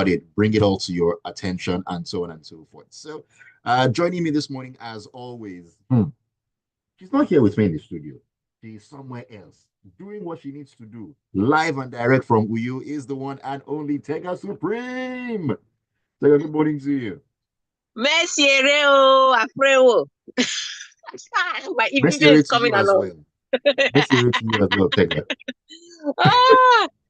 it, bring it all to your attention, and so on and so forth. So, joining me this morning, as always, she's not here with me in the studio. She's somewhere else, doing what she needs to do. Live and direct from Uyu is the one and only Tega Supreme. Tega, good morning to you. Messiere o, Afreo. My Ibibio Messier is to coming you as along. well. Messier to you as well, Tega.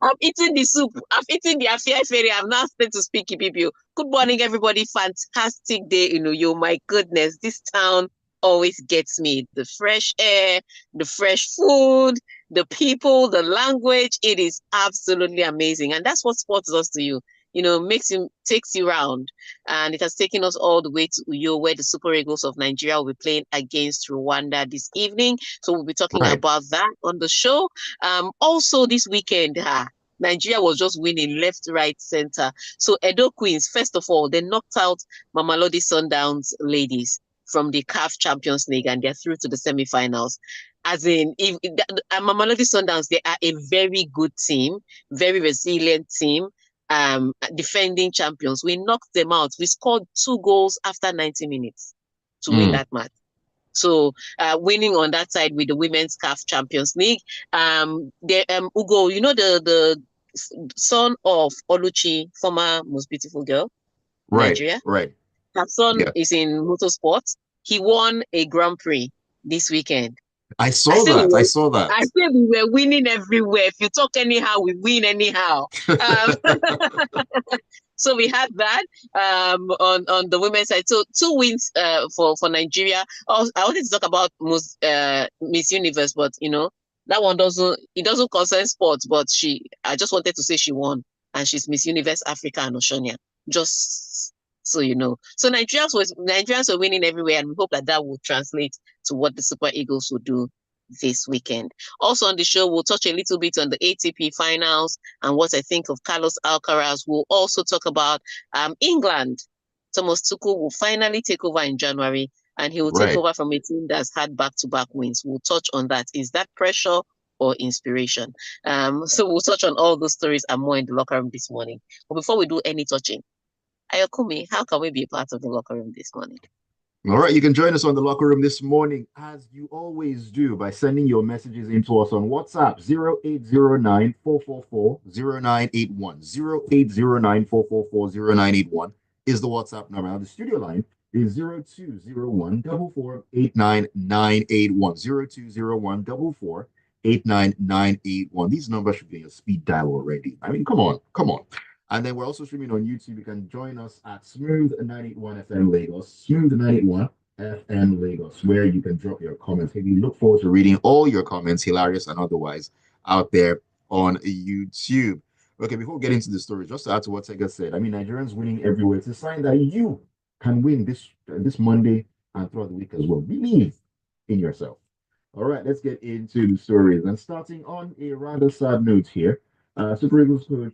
I'm eating the soup. I'm eating the Afia Ferry. I'm now starting to speak Ibibio. Good morning, everybody. Fantastic day in Uyo. My goodness, this town always gets me. The fresh air, the fresh food, the people, the language. It is absolutely amazing. And that's what sports does to you. Takes you round. And it has taken us all the way to Uyo, where the Super Eagles of Nigeria will be playing against Rwanda this evening. So we'll be talking Right. about that on the show. Also this weekend, Nigeria was just winning left, right, center. So Edo Queens, first of all, they knocked out Mamelodi Sundowns ladies from the CAF Champions League, and they're through to the semifinals. As in, if Mamelodi Sundowns, they are a very good team, very resilient team, defending champions. We knocked them out. We scored 2 goals after 90 minutes to win Mm. that match. So winning on that side with the Women's CAF Champions League. Ugo, the son of Oluchi, former most beautiful girl, Right. Nigeria. Right. Her son Yeah. is in motorsports. He won a Grand Prix this weekend. I I saw say we that. I were, saw I that. say we were winning everywhere. If you talk anyhow, we win anyhow. Um, so we had that on the women's side. So 2 wins for Nigeria. I wanted to talk about Miss Universe, but that one doesn't concern sports. But I just wanted to say she won, and she's Miss Universe Africa and Oceania. Just so you know. So Nigerians were winning everywhere, and we hope that will translate to what the Super Eagles will do this weekend. Also on the show, we'll touch a little bit on the ATP finals and what I think of Carlos Alcaraz. We'll also talk about England. Thomas Tuchel will finally take over in January, and he will take Right. over from a team that's had back-to-back wins. We'll touch on that. Is that pressure or inspiration? So we'll touch on all those stories and more in the locker room this morning. But before we do any touching, Ayokunmi, how can we be a part of the locker room this morning? All right, you can join us on the locker room this morning, as you always do, by sending your messages into us on WhatsApp 0809 444 0981. 0809 444 0981 is the WhatsApp number. Now, the studio line is 0201 4489981. 0201 4489981. These numbers should be on your speed dial already. I mean, come on, come on. And then we're also streaming on YouTube. You can join us at Smooth 91 FM Lagos, Smooth 91 FM Lagos, where you can drop your comments. We look forward to reading all your comments, hilarious and otherwise, out there on YouTube. Okay, before we get into the story, just to add to what Tega said, I mean, Nigerians winning everywhere. It's a sign that you can win this Monday and throughout the week as well. Believe in yourself. All right, let's get into the stories. And starting on a rather sad note here, Super Eagles coach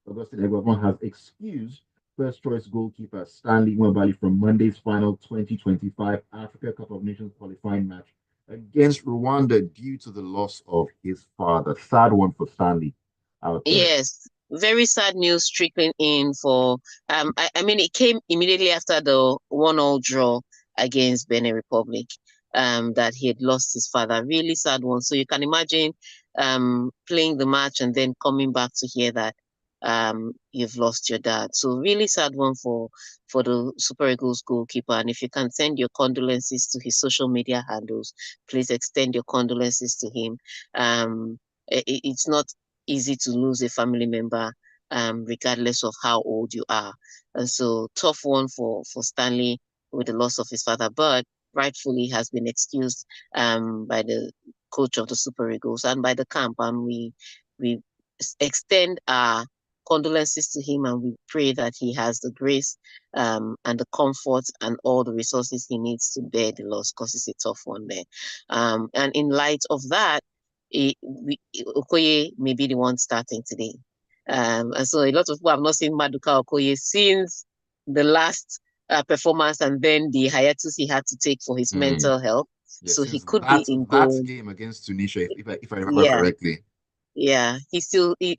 Augustine Eguavon has excused first choice goalkeeper Stanley Nwabali from Monday's final 2025 Africa Cup of Nations qualifying match against Rwanda due to the loss of his father. Sad one for Stanley out there. Yes, very sad news trickling in for I mean it came immediately after the 1-1 draw against Benin Republic, that he had lost his father. Really sad one. So you can imagine playing the match and then coming back to hear that you've lost your dad. So really sad one for the Super Eagles goalkeeper. And if you can send your condolences to his social media handles, please extend your condolences to him. It's not easy to lose a family member, regardless of how old you are. And so tough one for Stanley with the loss of his father, but rightfully has been excused by the coach of the Super Eagles and by the camp. And we extend our condolences to him, and we pray that he has the grace and the comfort and all the resources he needs to bear the loss, because it's a tough one there. And in light of that, Okoye may be the one starting today. And so a lot of people have not seen Maduka Okoye since the last performance and then the hiatus he had to take for his Mm. mental health. Yeah, So he since could be in that goal. game against Tunisia, if I remember Yeah, correctly. yeah. He still he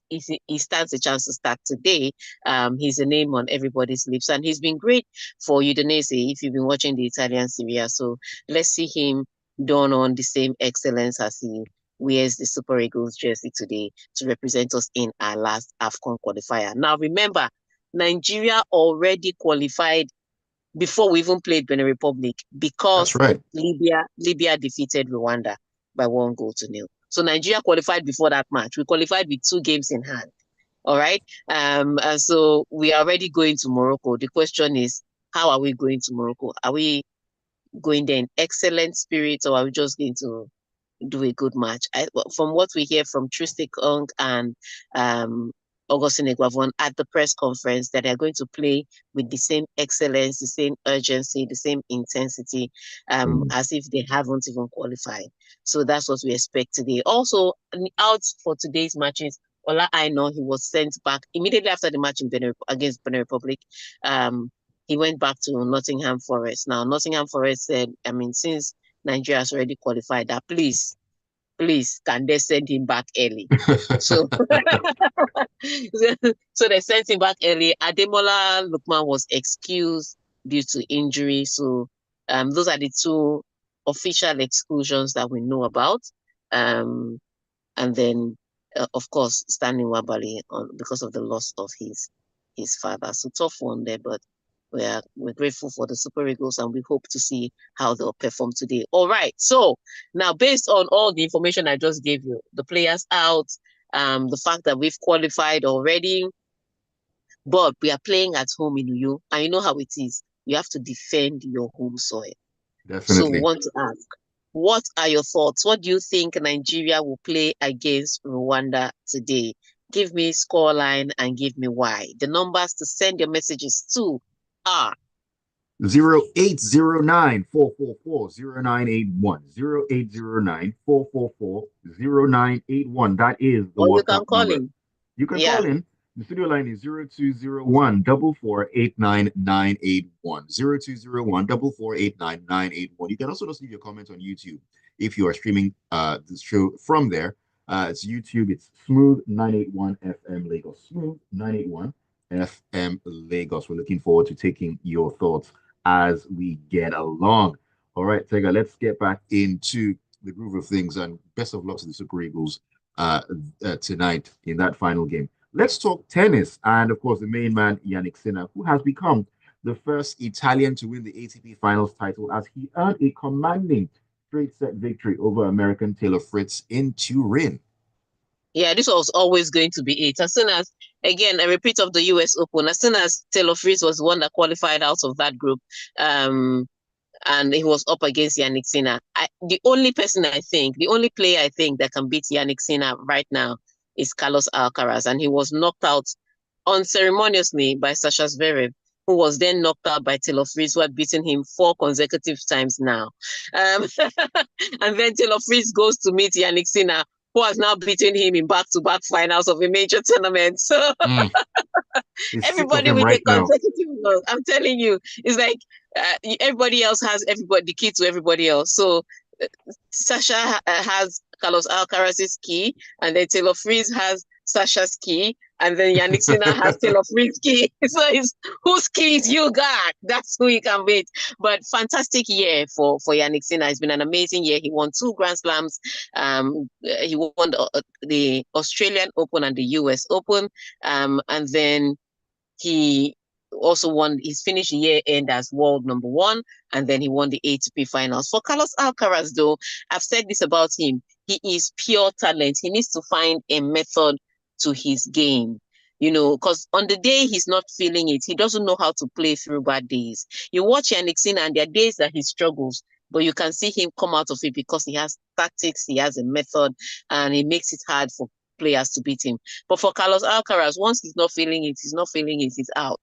he stands a chance to start today. He's a name on everybody's lips, and he's been great for Udinese if you've been watching the Italian Serie A. So let's see him don on the same excellence as he wears the Super Eagles jersey today to represent us in our last AFCON qualifier. Now, remember, Nigeria already qualified before we even played Benin Republic That's because right. Libya defeated Rwanda by 1-0. So Nigeria qualified before that match. We qualified with 2 games in hand. All right. And so we are already going to Morocco. The question is, how are we going to Morocco? Are we going there in excellent spirit, or are we just going to do a good match? From what we hear from Tristic Ong and Augustine Eguavon at the press conference, that they're going to play with the same excellence, the same urgency, the same intensity, as if they haven't even qualified. So that's what we expect today. Also, out for today's matches, Ola Aina, he was sent back immediately after the match against Benin Republic. He went back to Nottingham Forest. Now, Nottingham Forest said, since Nigeria has already qualified, that please, can they send him back early? So, so they sent him back early. Ademola Lookman was excused due to injury. So, those are the 2 official exclusions that we know about. And then, of course, Stanley Nwabali because of the loss of his father. So tough one there, but we're grateful for the Super Eagles, and we hope to see how they'll perform today. All right. So now, based on all the information I just gave you, the players out, the fact that we've qualified already, but we are playing at home in Uyo, and you know how it is. You have to defend your home soil. So we Definitely. want to ask, what are your thoughts? What do you think Nigeria will play against Rwanda today? Give me scoreline and give me why. The numbers to send your messages to are 0809-444-0981. 0809-444-0981. That is the or you can WhatsApp call number. in. You can Yeah. call in. The studio line is 0201 4489981. 0201 4489981. You can also just leave your comments on YouTube if you are streaming the show from there. It's YouTube. It's Smooth 981 FM Lagos. Smooth 981 FM Lagos. We're looking forward to taking your thoughts as we get along. All right, Tega, let's get back into the groove of things, and best of luck to the Super Eagles tonight in that final game. Let's talk tennis, and of course, the main man, Yannick Sinner, who has become the first Italian to win the ATP Finals title as he earned a commanding straight set victory over American Taylor Fritz in Turin. Yeah, this was always going to be it. As soon as, again, a repeat of the US Open, as soon as Taylor Fritz was the one that qualified out of that group, and he was up against Yannick Sinner. The only player I think that can beat Yannick Sinner right now is Carlos Alcaraz, and he was knocked out unceremoniously by Sasha Zverev, who was then knocked out by Taylor Fritz, who had beaten him 4 consecutive times now. And then Taylor Fritz goes to meet Yannick Sinner, who has now beaten him in back-to-back finals of a major tournament. So Sick of everybody him with a right now. consecutive loss. I'm telling you, it's like everybody else has the key to everybody else. So Sasha has Carlos Alcaraz's key, and then Taylor Fritz has Sasha's key, and then Yannick Sinner has Taylor Fritz's key. So it's whose keys you got? That's who you can beat. But fantastic year for Yannick Sinner. It's been an amazing year. He won 2 Grand Slams. He won the Australian Open and the US Open, and then he also won his finished year end as world number 1, and then he won the ATP finals. For Carlos Alcaraz, though, I've said this about him. He is pure talent. He needs to find a method to his game. Because on the day he's not feeling it, he doesn't know how to play through bad days. You watch Yannick Sinner, and there are days that he struggles, but you can see him come out of it because he has tactics, he has a method, and it makes it hard for players to beat him. But for Carlos Alcaraz, once he's not feeling it, he's out.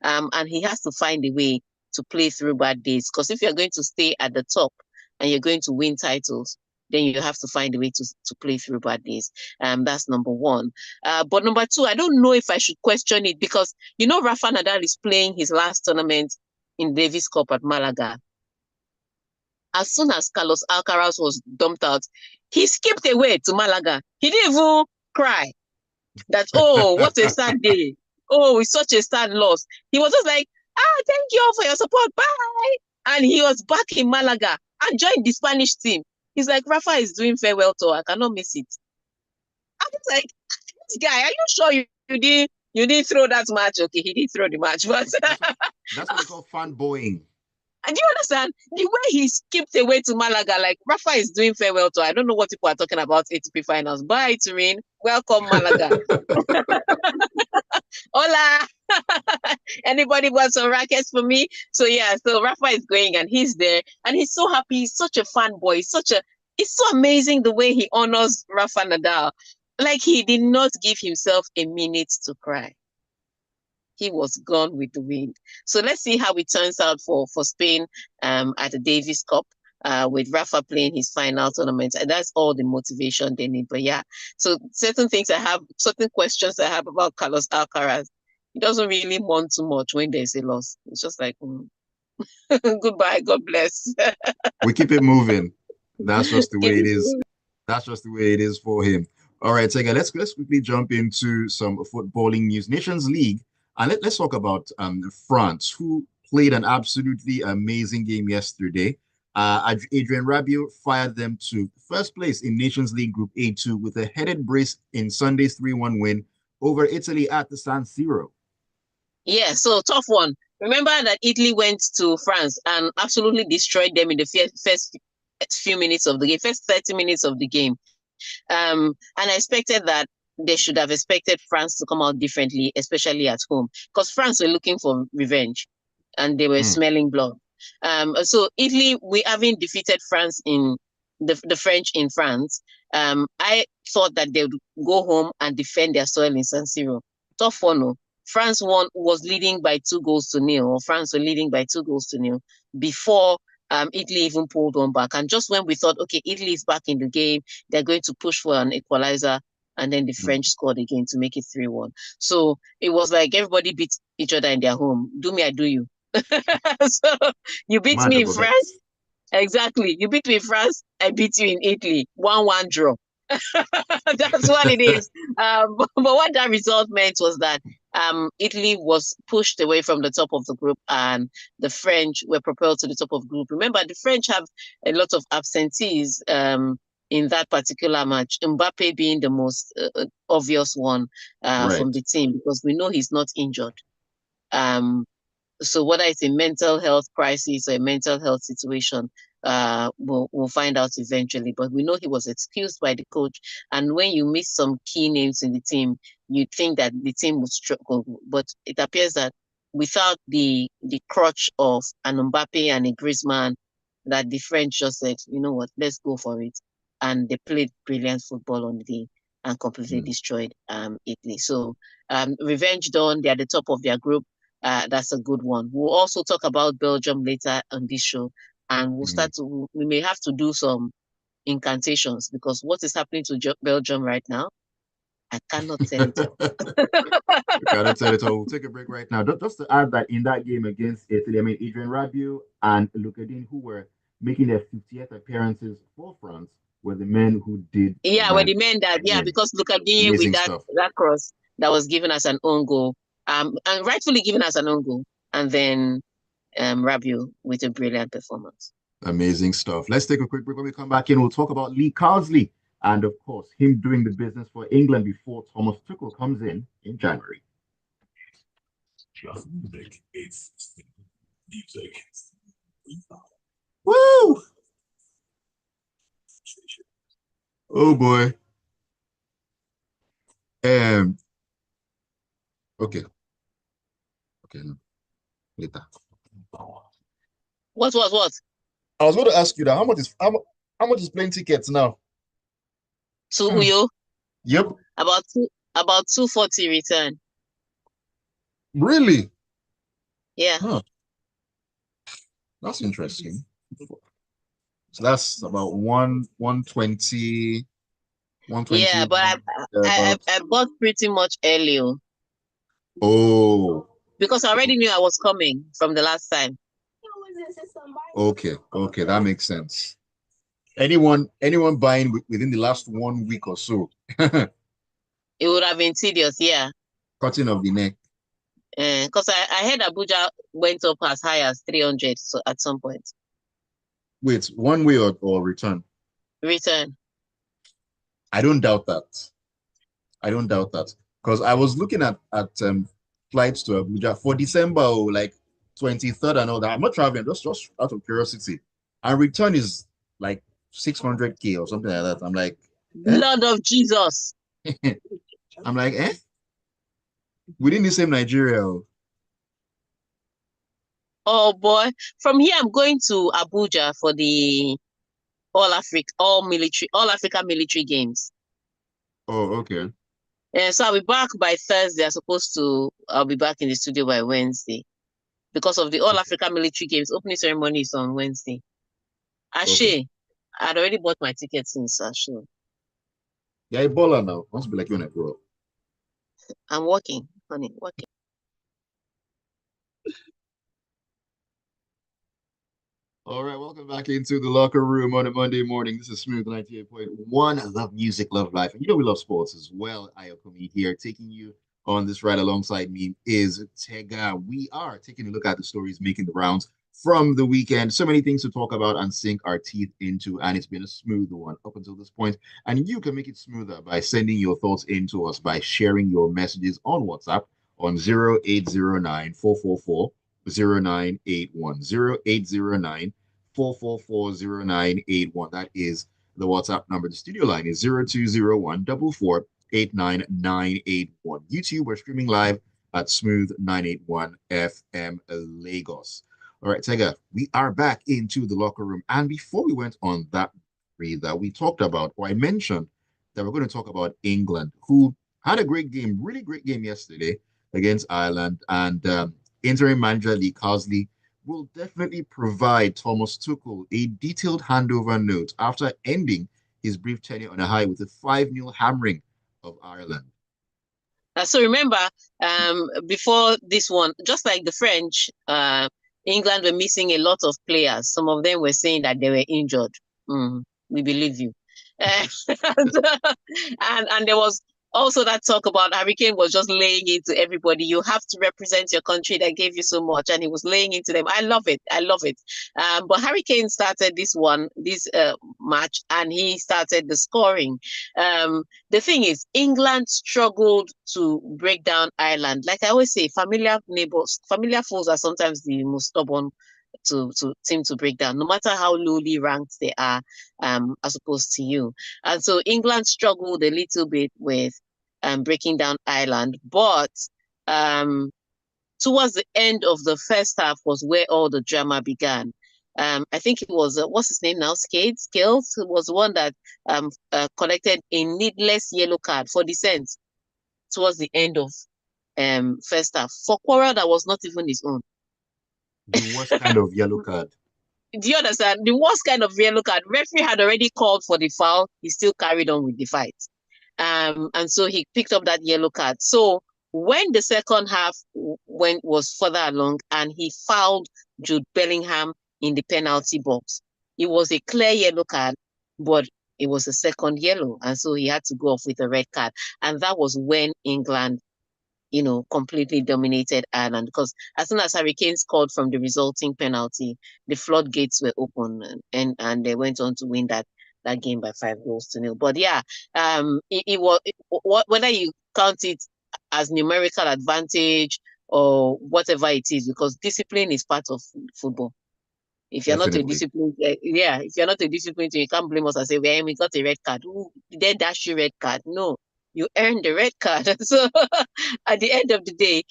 And he has to find a way to play through bad days. Because if you're going to stay at the top and you're going to win titles, then you have to find a way to play through bad days. That's number 1. But number 2, I don't know if I should question it because, Rafa Nadal is playing his last tournament in Davis Cup at Malaga. As soon as Carlos Alcaraz was dumped out, he skipped away to Malaga. He didn't even cry. that, oh, what a sad day. Oh, it's such a sad loss. He was just like, thank you all for your support. Bye. And he was back in Malaga and joined the Spanish team. He's like, Rafa is doing farewell tour. I cannot miss it. I was like, this guy, are you sure you didn't throw that match? Okay, he didn't throw the match, but that's what they call fanboying. and do you understand the way he skipped away to Malaga? Like Rafa is doing farewell tour. I don't know what people are talking about ATP finals. Bye, Turin. Welcome, Malaga. Hola. Anybody want some rackets for me? So yeah, so Rafa is going and he's there and he's so happy. He's such a fanboy. It's so amazing the way he honors Rafa Nadal. Like he did not give himself a minute to cry. He was gone with the wind. So let's see how it turns out for Spain at the Davis Cup. With Rafa playing his final tournament, and that's all the motivation they need. But yeah, so certain questions I have about Carlos Alcaraz. He doesn't really want too much when there's a loss. It's just like, goodbye, God bless. We keep it moving. That's just the way it is. That's just the way it is for him. All right, Tega, let's quickly jump into some footballing news. Nations League, and let's talk about France, who played an absolutely amazing game yesterday. Adrien Rabiot fired them to first place in Nations League Group A2 with a headed brace in Sunday's 3-1 win over Italy at the San Siro. Yeah, so tough one. Remember that Italy went to France and absolutely destroyed them in the first few minutes of the game, first 30 minutes of the game. And I expected that they should have expected France to come out differently, especially at home, because France were looking for revenge and they were smelling blood. So Italy, we haven't defeated France in the French in France. I thought that they would go home and defend their soil in San Siro. Tough one, no. France was leading by 2-0, or France were leading by 2-0 before Italy even pulled one back. And just when we thought, okay, Italy is back in the game, they're going to push for an equalizer, and then the French scored again to make it 3-1. So it was like everybody beat each other in their home. Do me, I do you. So you beat me in France. Exactly. You beat me in France, I beat you in Italy. 1-1 draw. That's what it is. But what that result meant was that Italy was pushed away from the top of the group and the French were propelled to the top of the group. Remember, the French have a lot of absentees in that particular match, Mbappe being the most obvious one from the team, because we know he's not injured. So whether it's a mental health crisis or a mental health situation, we'll find out eventually. But we know he was excused by the coach. And when you miss some key names in the team, you think that the team would struggle. But it appears that without the crutch of an Mbappe and a Griezmann, that the French just said, you know what, let's go for it. And they played brilliant football on the day and completely destroyed Italy. So revenge done. They're at the top of their group. That's a good one. We'll also talk about Belgium later on this show, and we may have to do some incantations, because what is happening to Belgium right now, I cannot tell it all. We cannot tell it all. We'll take a break right now. Just to add that in that game against Italy, I mean, Adrien Rabiot and Lucadine, who were making their 50th appearances for France, were the men who did. Yeah, were the men that, because Lucadine with that cross that was given as an own goal. And rightfully given as an own goal, and then Rabiot with a brilliant performance. Amazing stuff. Let's take a quick break. When we come back in, we'll talk about Lee Carsley and, of course, him doing the business for England before Thomas Tuchel comes in January. Just music. It's music. Woo! Oh boy. Okay. Later. What? I was going to ask you that. How much is plane tickets now? To Uyo? Yep. About 240 return. Really? Yeah. Huh. That's interesting. So that's about 120. Yeah, but I bought pretty much early. Oh. Because I already knew I was coming from the last time. Okay, that makes sense. Anyone buying within the last 1 week or so? It would have been tedious, yeah. Cutting of the neck. Because I heard Abuja went up as high as 300 so at some point. Wait, one way or return? Return. I don't doubt that. I don't doubt that. Because I was looking at flights to Abuja for December, like 23rd and all that. I'm not traveling, just out of curiosity. And return is like 600K or something like that. I'm like, eh? Blood of Jesus. I'm like, eh? Within the same Nigeria. Oh boy. From here, I'm going to Abuja for the All Africa military games. Oh, okay. And so I'll be back by Thursday. I'll be back in the studio by Wednesday. Because of the All Africa military games, opening ceremony is on Wednesday. Okay. Ashe, I'd already bought my tickets since Ashe. Yeah, Ebola now. Must be like you when I grow up. I'm working, honey, working. All right, welcome back into the locker room on a Monday morning. This is Smooth 98.1. I love music, love life, and we love sports as well. Ayokunmi here, taking you on this ride alongside me is Tega. We are taking a look at the stories making the rounds from the weekend. So many things to talk about and sink our teeth into, and it's been a smooth one up until this point. And you can make it smoother by sending your thoughts into us by sharing your messages on WhatsApp on 0809 444 0981 0809 4440981. That is the WhatsApp number. The studio line is 0201 4489981. YouTube, we're streaming live at Smooth 981 FM Lagos. All right, Tega, we are back into the locker room. And before we went on that breather, we talked about, or I mentioned that we're going to talk about England, who had a great game, really great game yesterday against Ireland. And interim manager Lee Carsley will definitely provide Thomas Tuchel a detailed handover note after ending his brief tenure on a high with a 5-0 hammering of Ireland. So remember, before this one, just like the French, England were missing a lot of players. Some of them were saying that they were injured. We believe you. and, and there was also that talk about Harry Kane was just laying into everybody. You have to represent your country that gave you so much, and he was laying into them. I love it. I love it. But Harry Kane started this match, and he started the scoring. The thing is, England struggled to break down Ireland. Like I always say, familiar foes are sometimes the most stubborn to team to break down, no matter how lowly ranked they are, as opposed to you. And so England struggled a little bit with breaking down Ireland, but towards the end of the first half was where all the drama began. I think it was what's his name now? Scales was the one that collected a needless yellow card for dissent towards the end of first half for quarrel that was not even his own. The worst kind of yellow card. Do you understand? The worst kind of yellow card. Referee had already called for the foul. He still carried on with the fight. And so he picked up that yellow card. So when the second half was further along and he fouled Jude Bellingham in the penalty box, it was a clear yellow card, but it was a second yellow. And so he had to go off with a red card. And that was when England completely dominated Ireland, because as soon as Harry Kane scored from the resulting penalty, the floodgates were open and they went on to win that game by 5-0. But yeah, whether you count it as numerical advantage or whatever it is, because discipline is part of football. If you're not a Definitely. disciplined, if you're not a disciplined, you can't blame us and say, well, we got a red card. Who did dash you red card? No, you earned the red card. So at the end of the day,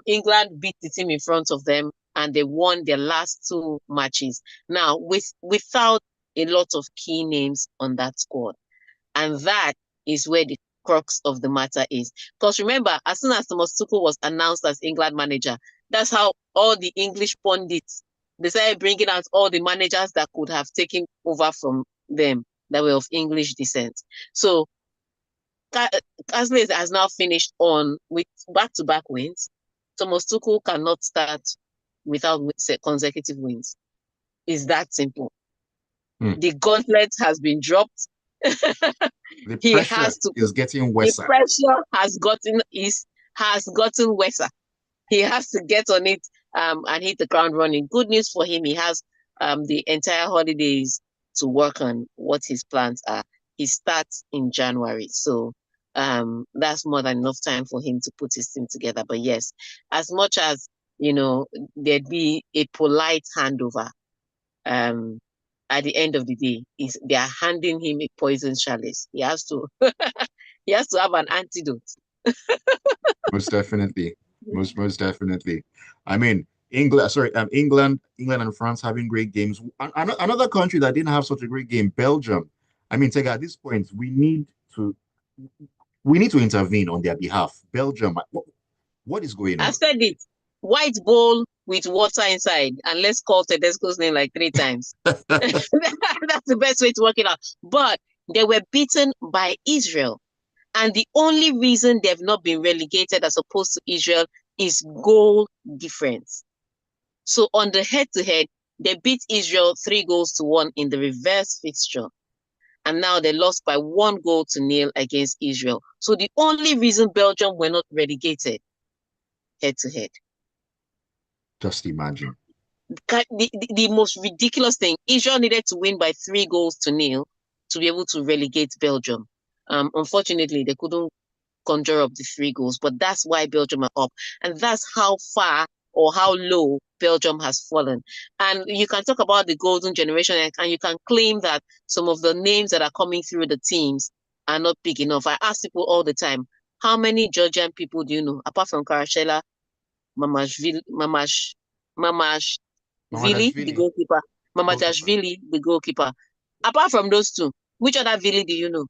England beat the team in front of them and they won their last two matches. Now, without a lot of key names on that squad. And that is where the crux of the matter is. Because remember, as soon as Thomas Tuchel was announced as England manager, that's how all the English pundits, they started bringing out all the managers that could have taken over from them that were of English descent. So Carsley has now finished on with back-to-back wins. Thomas Tuchel cannot start without consecutive wins. It's that simple. The gauntlet has been dropped. The He pressure has to is getting the worse. pressure has gotten worse. He has to get on it and hit the ground running. Good news for him, he has the entire holidays to work on what his plans are. He starts in January. So that's more than enough time for him to put his team together. But yes, as much as there'd be a polite handover, um at the end of the day, is they are handing him a poison chalice. He has to he has to have an antidote. Most definitely. Most definitely. I mean, England and France having great games. Another country that didn't have such a great game, Belgium. I mean, Tega, at this point, to we need to intervene on their behalf. Belgium, what is going I've on? said it. White bowl with water inside, and let's call Tedesco's name like 3 times. That's the best way to work it out. But they were beaten by Israel. And the only reason they've not been relegated as opposed to Israel is goal difference. So on the head-to-head, they beat Israel 3-1 in the reverse fixture. And now they lost by 1-0 against Israel. So the only reason Belgium were not relegated head-to-head. Just imagine. The most ridiculous thing, Israel needed to win by 3-0 to be able to relegate Belgium. Unfortunately, they couldn't conjure up the 3 goals, but that's why Belgium are up. And that's how far or how low Belgium has fallen. And you can talk about the golden generation and you can claim that some of the names that are coming through the teams are not big enough. I ask people all the time, how many Georgian people do you know, apart from Karashela, Mamashvili, the Mamadashvili. goalkeeper, Goalkeeper. Mamashvili, the goalkeeper. Apart from those two, which other Vili do you know?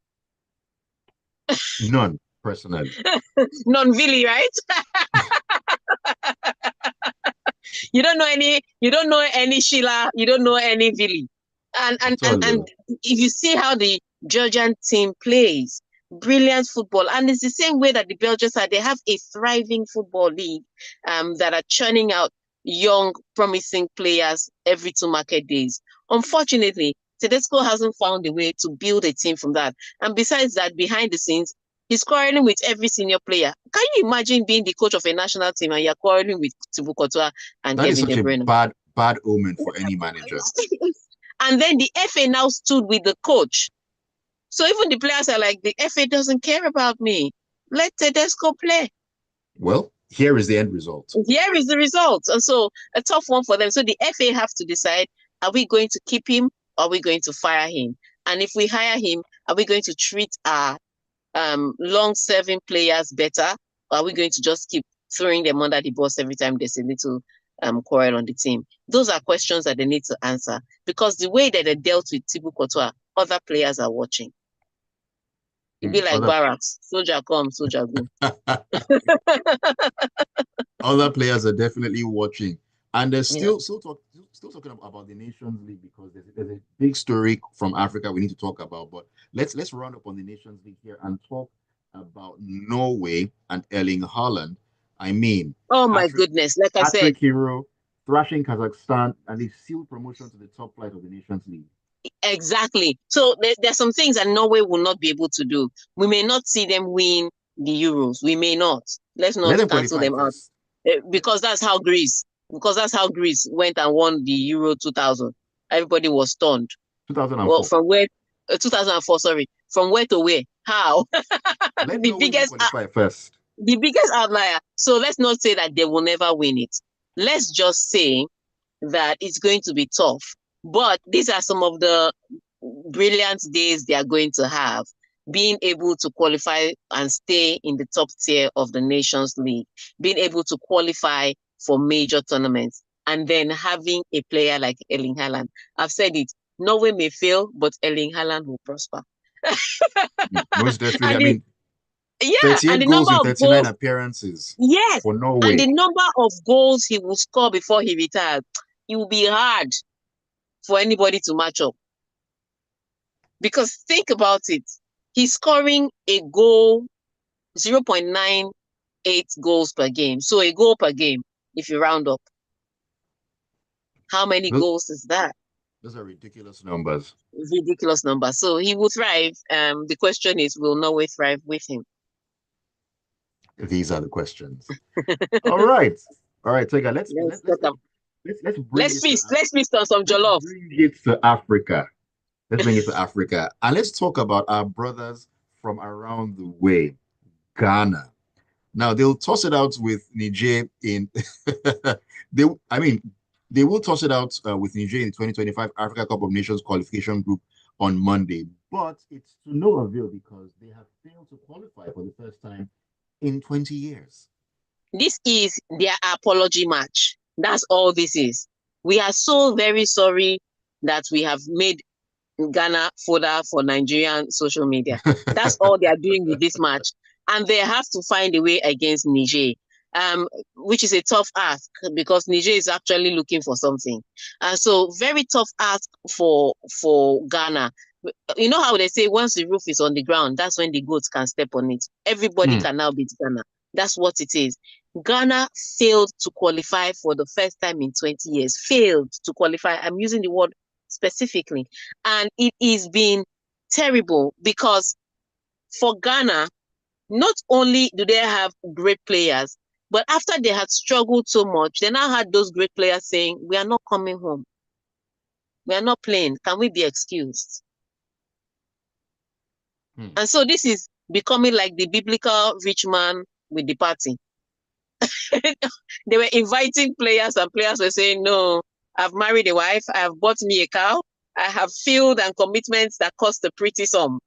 None, personally. Non-Vili, right? You don't know any Sheila, you don't know any Vili. And and At and all. and if you see how the Georgian team plays, brilliant football. And it's the same way that the Belgians are. They have a thriving football league that are churning out young, promising players every 2 market days. Unfortunately, Tedesco hasn't found a way to build a team from that. And besides that, behind the scenes, he's quarreling with every senior player. Can you imagine being the coach of a national team and you're quarreling with Thibaut Courtois and That is Kevin De such a Bruyne? bad omen for any manager. And then the FA now stood with the coach. So even the players are like, the FA doesn't care about me. Let Tedesco play. Well, here is the end result. Here is the result. And so a tough one for them. So the FA have to decide, are we going to keep him or are we going to fire him? And if we hire him, are we going to treat our long-serving players better? Or are we going to just keep throwing them under the bus every time there's a little quarrel on the team? Those are questions that they need to answer because the way that they dealt with Thibaut Courtois, other players are watching. It'd be like Other barracks. Soldier come, soldier go. other players are definitely watching. And there's Yeah. still talking about the Nations League because there's a big story from Africa we need to talk about. But let's run up on the Nations League here and talk about Norway and Erling Haaland. I mean, Oh my Patrick goodness. Like I said, Patrick Hero thrashing Kazakhstan, and they sealed promotion to the top flight of the Nations League. exactly. So there's some things that Norway will not be able to do. We may not see them win the Euros. We may not. Let's Let not them cancel qualify them out. first. Because that's how Greece went and won the Euro 2000. Everybody was stunned. Well, 2004. from where 2004, sorry. From where to where? How? Let the Norway even biggest qualify first. the biggest outlier. So let's not say that they will never win it. Let's just say that it's going to be tough. But these are some of the brilliant days they are going to have. Being able to qualify and stay in the top tier of the Nations League, being able to qualify for major tournaments, and then having a player like Erling Haaland. I've said it, Norway may fail, but Erling Haaland will prosper. Most definitely. and I the, mean, yeah, and 38 the goals number in of 39 goals, appearances yes, for and the Norway. number of goals he will score before he retires, it will be hard for anybody to match up. Because think about it. He's scoring a goal, 0.98 goals per game. So a goal per game, if you round up. How many Well, goals is that? Those are ridiculous numbers. Ridiculous number. So he will thrive. The question is, will Norway thrive with him? These are the questions. All right. All right, Tega, Let's talk about, let's bring it to let's feast on some let's jollof. bring it to Africa. Let's bring it to Africa. And let's talk about our brothers from around the way, Ghana. Now they'll toss it out with Niger in they I mean they will toss it out with Niger in the 2025 Africa Cup of Nations qualification group on Monday, but it's to no avail because they have failed to qualify for the first time in 20 years. This is their apology match. That's all this is. We are so very sorry that we have made Ghana fodder for Nigerian social media. That's all they are doing with this match. And they have to find a way against Niger, which is a tough ask because Niger is actually looking for something. And so very tough ask for Ghana. You know how they say once the roof is on the ground, that's when the goats can step on it. Everybody can now beat Ghana. That's what it is. Ghana failed to qualify for the first time in 20 years. Failed to qualify. I'm using the word specifically. And it is been terrible because for Ghana, not only do they have great players, but after they had struggled so much, they now had those great players saying, we are not coming home. We are not playing. Can we be excused? And so this is becoming like the biblical rich man with the party. They were inviting players and players were saying, no, I've married a wife. I have bought me a cow. I have field and commitments that cost a pretty sum.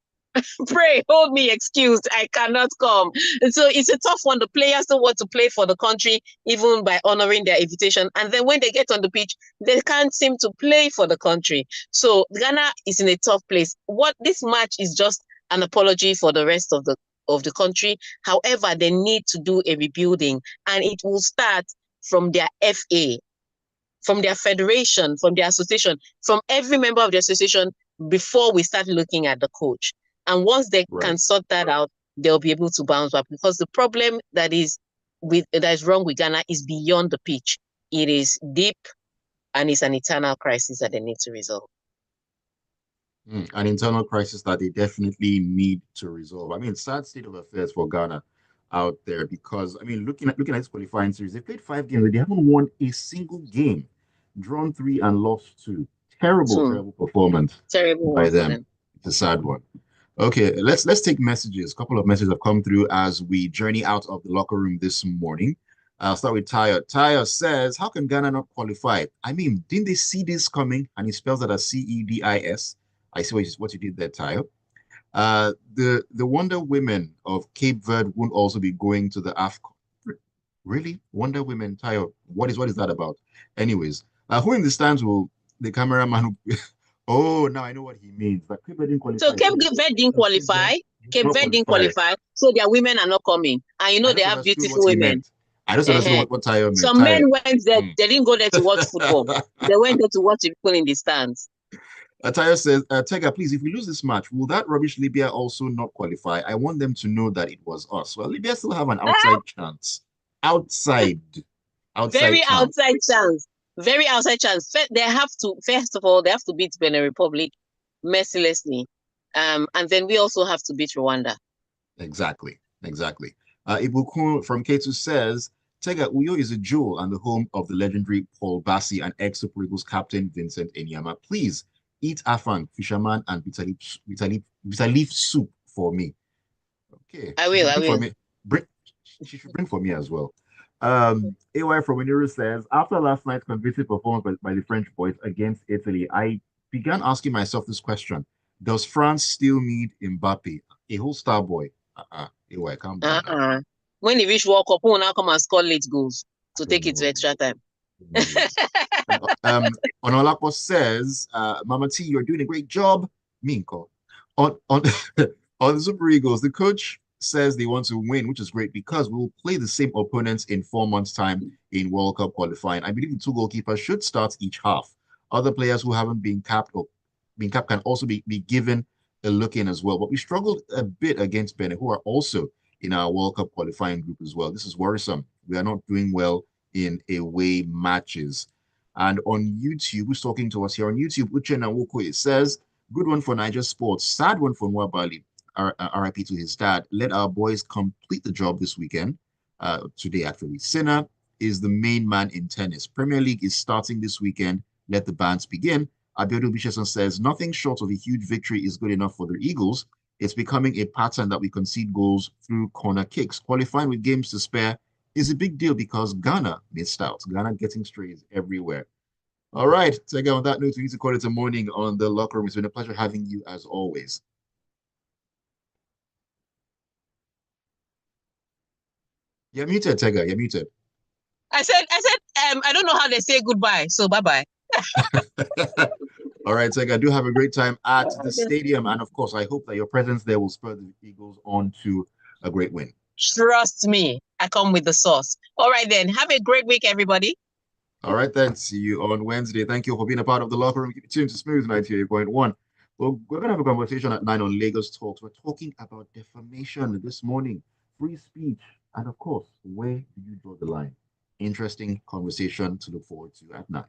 Pray, hold me excused. I cannot come. And so it's a tough one. The players don't want to play for the country, even by honoring their invitation. And then when they get on the pitch, they can't seem to play for the country. So Ghana is in a tough place. What this match is just an apology for the rest of the country. However, they need to do a rebuilding, and it will start from their FA, from their federation, from their association, from every member of the association before we start looking at the coach. And once they can sort that out, they'll be able to bounce back because the problem that is wrong with Ghana is beyond the pitch. It is deep and it's an eternal crisis that they need to resolve. An internal crisis that they definitely need to resolve. I mean, sad state of affairs for Ghana out there because I mean, looking at this qualifying series, they played 5 games, they haven't won a single game, drawn 3 and lost 2. Terrible performance Terrible by one for them. them. It's a sad one. Okay, let's take messages. A couple of messages have come through as we journey out of the locker room this morning. I'll start with Taya. Taya says, how can Ghana not qualify? I mean, didn't they see this coming? And he spells that as CEDIS. I see what you did there, Tayo. The Wonder Women of Cape Verde won't also be going to the AFCON. Really? Wonder Women, Tayo. What is that about? Anyways, who in the stands will the cameraman who oh, now I know what he means. That Cape Verde didn't qualify. So Cape Verde didn't qualify. Cape Verde didn't qualify. So their women are not coming. And you know they have beautiful women. I just understood what Tayo meant. Some men went there. They didn't go there to watch football. They went there to watch the people in the stands. Tayo says, Tega, please, if we lose this match, will that rubbish Libya also not qualify? I want them to know that it was us. Well, Libya still have an outside chance. Outside Very chance. Outside chance. Very outside chance. They have to, first of all, they have to beat Benin Republic mercilessly. And then we also have to beat Rwanda. Exactly. Ibukun from K2 says, Tega, Uyo is a jewel and the home of the legendary Paul Bassi and ex-Super Eagles captain Vincent Enyama. Please eat afang, fisherman, and bitter leaf soup for me. Okay. I will. She should bring for me as well. AY from Winero says, after last night's convincing performance by the French boys against Italy, I began asking myself this question. Does France still need Mbappe, a whole star boy? AY, calm down. When he reach World Cup, he will now come and score late goals to take it to extra time. Onolapo says, Mama T, you're doing a great job. Minko. On the Super Eagles, the coach says they want to win, which is great because we will play the same opponents in 4 months' time in World Cup qualifying. I believe the 2 goalkeepers should start each half. Other players who haven't been capped can also be given a look in as well. But we struggled a bit against Benin, who are also in our World Cup qualifying group as well. This is worrisome. We are not doing well in away matches. And on YouTube, who's talking to us here on YouTube? Uche Nawoko, it says, good one for Niger Sports. Sad one for Nwabali. RIP to his dad. Let our boys complete the job this weekend. Today, actually. Sinner is the main man in tennis. Premier League is starting this weekend. Let the bands begin. Abiodun Bisheson says, nothing short of a huge victory is good enough for the Eagles. It's becoming a pattern that we concede goals through corner kicks. Qualifying with games to spare is a big deal because Ghana missed out. Ghana getting strays everywhere. All right, Tega, on that note, we need to call it a morning on the locker room. It's been a pleasure having you as always. You're muted, Tega. You're muted. I don't know how they say goodbye, so bye-bye. All right, Tega, do have a great time at the stadium. And of course, I hope that your presence there will spur the Eagles on to a great win. Trust me, I come with the sauce. All right, then. Have a great week, everybody. All right, then. See you on Wednesday. Thank you for being a part of the locker room. Keep it tuned to Smooth 98.1. Well, we're going to have a conversation at 9 on Lagos Talks. We're talking about defamation this morning, free speech, and of course, where do you draw the line? Interesting conversation to look forward to at 9.